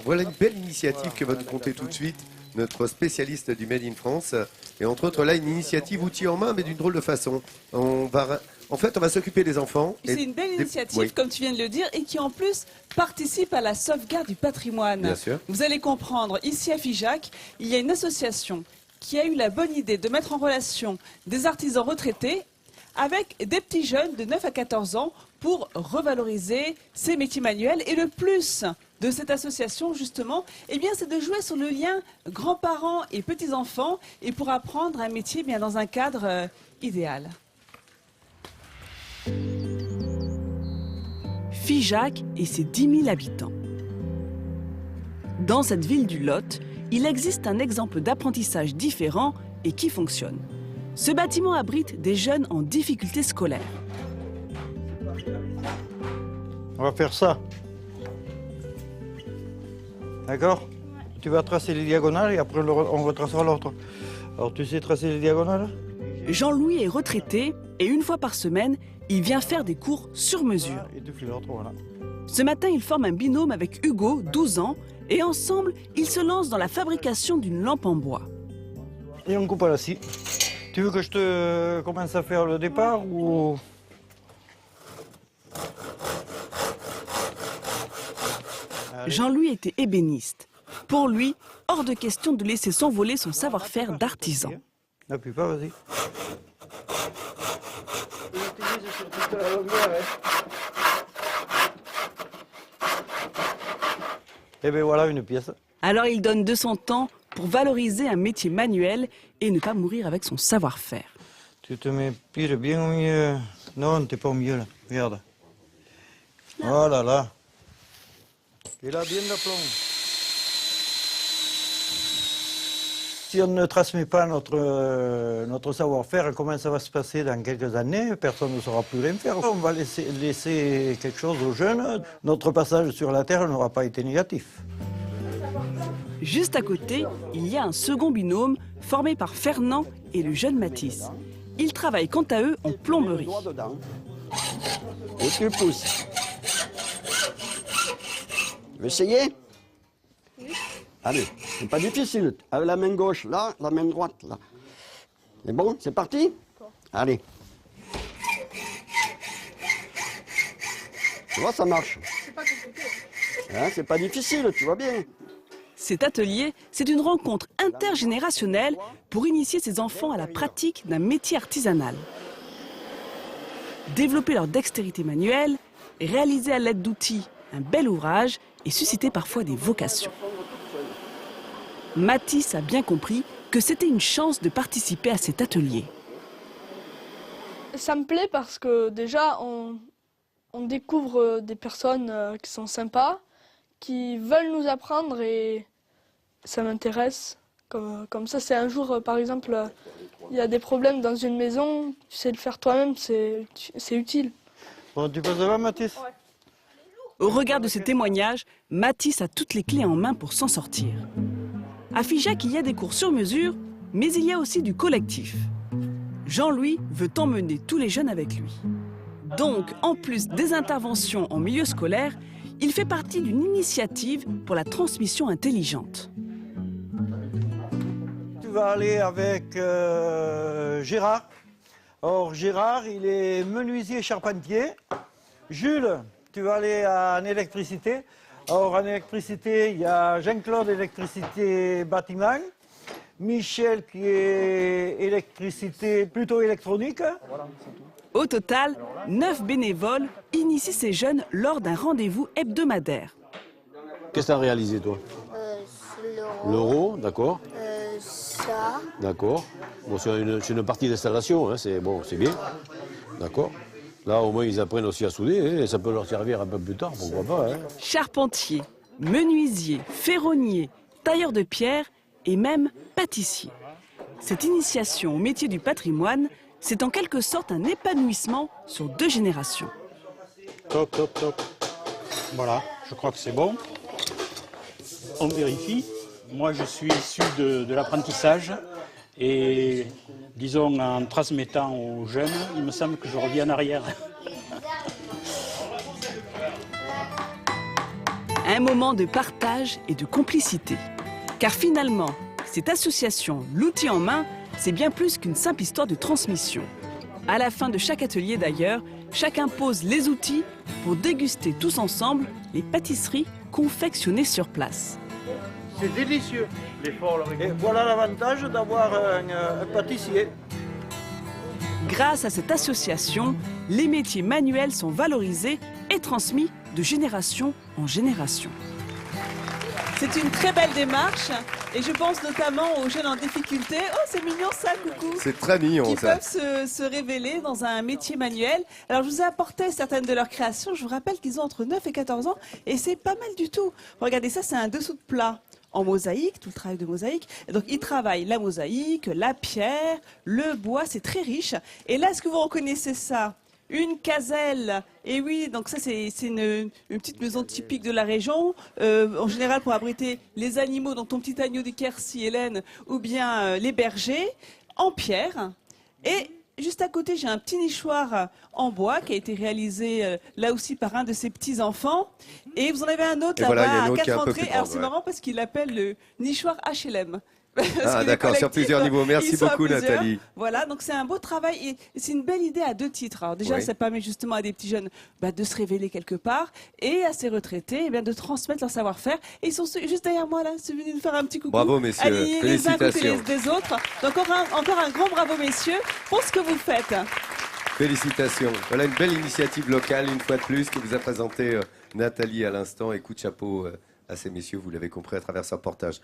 Voilà une belle initiative que va nous conter tout de suite notre spécialiste du Made in France. Et entre autres, là, une initiative outil en main, mais d'une drôle de façon. En fait, on va s'occuper des enfants. C'est une belle initiative, comme tu viens de le dire, et qui en plus participe à la sauvegarde du patrimoine. Bien sûr. Vous allez comprendre, ici à Figeac, il y a une association qui a eu la bonne idée de mettre en relation des artisans retraités avec des petits jeunes de 9 à 14 ans pour revaloriser ces métiers manuels. Et le plus de cette association, justement, eh bien, c'est de jouer sur le lien grands-parents et petits-enfants et pour apprendre un métier bien dans un cadre idéal. Figeac et ses 10 000 habitants. Dans cette ville du Lot, il existe un exemple d'apprentissage différent et qui fonctionne. Ce bâtiment abrite des jeunes en difficulté scolaire. On va faire ça. D'accord? Tu vas tracer les diagonales et après on retracera l'autre. Alors tu sais tracer les diagonales? Jean-Louis est retraité et une fois par semaine, il vient faire des cours sur mesure. Et tu fais l'autre, voilà. Ce matin, il forme un binôme avec Hugo, 12 ans, et ensemble, ils se lancent dans la fabrication d'une lampe en bois. Et on coupe à la scie. Tu veux que je te commence à faire le départ ou... Jean-Louis était ébéniste. Pour lui, hors de question de laisser s'envoler son savoir-faire d'artisan. N'appuie pas, vas-y. Et bien voilà une pièce. Alors il donne de son temps pour valoriser un métier manuel et ne pas mourir avec son savoir-faire. Tu te mets pile bien au milieu. Non, t'es pas au milieu là. Regarde. Voilà là. Et là, bien d'aplomb. Si on ne transmet pas notre savoir-faire, comment ça va se passer dans quelques années? Personne ne saura plus rien faire. On va laisser quelque chose aux jeunes. Notre passage sur la Terre n'aura pas été négatif. Juste à côté, il y a un second binôme formé par Fernand et le jeune Mathis. Ils travaillent quant à eux en plomberie. Et tu le pousses. Tu veux essayer? Oui. Allez, c'est pas difficile. Avec la main gauche là, la main droite là. C'est bon, c'est parti? Allez. Tu vois, ça marche. C'est pas compliqué. Hein, c'est pas difficile, tu vois bien. Cet atelier, c'est une rencontre intergénérationnelle pour initier ses enfants à la pratique d'un métier artisanal. Développer leur dextérité manuelle, réaliser à l'aide d'outils un bel ouvrage et susciter parfois des vocations. Mathis a bien compris que c'était une chance de participer à cet atelier. Ça me plaît parce que déjà, on découvre des personnes qui sont sympas, qui veulent nous apprendre et ça m'intéresse. Comme ça, c'est un jour, par exemple, il y a des problèmes dans une maison, tu sais le faire toi-même, c'est utile. Bon, tu passes devant, Mathis? Ouais. Au regard de ces témoignages, Mathis a toutes les clés en main pour s'en sortir. À Figeac, il y a des cours sur mesure, mais il y a aussi du collectif. Jean-Louis veut emmener tous les jeunes avec lui. Donc, en plus des interventions en milieu scolaire, il fait partie d'une initiative pour la transmission intelligente. Tu vas aller avec Gérard. Or, Gérard, il est menuisier charpentier. Jules, tu vas aller en électricité. Or, en électricité, il y a Jean-Claude, électricité bâtiment. Michel, qui est électricité plutôt électronique. Au total, 9 bénévoles initient ces jeunes lors d'un rendez-vous hebdomadaire. Qu'est-ce que tu as réalisé, toi? L'euro, d'accord. Ça. D'accord. Bon, c'est une partie d'installation, hein, c'est bien. D'accord. Là, au moins, ils apprennent aussi à souder, hein, et ça peut leur servir un peu plus tard, pourquoi pas. Hein. Charpentier, menuisier, ferronnier, tailleur de pierre et même pâtissier. Cette initiation au métier du patrimoine, c'est en quelque sorte un épanouissement sur 2 générations. Top, top, top. Voilà, je crois que c'est bon. On vérifie. Moi, je suis issu de l'apprentissage et, disons, en transmettant aux jeunes, il me semble que je reviens en arrière. un moment de partage et de complicité. Car finalement, cette association, l'outil en main, c'est bien plus qu'une simple histoire de transmission. À la fin de chaque atelier d'ailleurs, chacun pose les outils pour déguster tous ensemble les pâtisseries confectionnées sur place. C'est délicieux. Et voilà l'avantage d'avoir un pâtissier. Grâce à cette association, les métiers manuels sont valorisés et transmis de génération en génération. C'est une très belle démarche et je pense notamment aux jeunes en difficulté. Oh, c'est mignon ça, coucou. C'est très mignon Qui ça. peuvent se révéler dans un métier manuel. Alors, je vous ai apporté certaines de leurs créations. Je vous rappelle qu'ils ont entre 9 et 14 ans et c'est pas mal du tout. Regardez ça, c'est un dessous de plat en mosaïque, tout le travail de mosaïque. Et donc, ils travaillent la mosaïque, la pierre, le bois, c'est très riche. Et là, est-ce que vous reconnaissez ça ? Une caselle, et oui, donc ça c'est une petite maison typique de la région, en général pour abriter les animaux, donc ton petit agneau du Quercy, Hélène, ou bien les bergers, en pierre. Et juste à côté, j'ai un petit nichoir en bois qui a été réalisé là aussi par un de ses petits-enfants. Et vous en avez un autre Et voilà, il y a là-bas un à autre qui est 4 un peu plus entrées. Alors grand, c'est ouais. marrant parce qu'il l'appelle le nichoir HLM. Ah d'accord, sur plusieurs niveaux. Merci Ils sont à beaucoup plusieurs. Nathalie. Voilà, donc c'est un beau travail et c'est une belle idée à 2 titres. Alors déjà, Oui. ça permet justement à des petits jeunes de se révéler quelque part et à ces retraités de transmettre leur savoir-faire. Et ils sont juste derrière moi là, c'est venu nous faire un petit coucou. Bravo, messieurs. Alignés les uns à côté Félicitations. des autres. Donc encore un grand bravo messieurs pour ce que vous faites. Félicitations. Voilà une belle initiative locale, une fois de plus, que vous a présentée Nathalie à l'instant. Et coup de chapeau à ces messieurs, vous l'avez compris à travers ce reportage.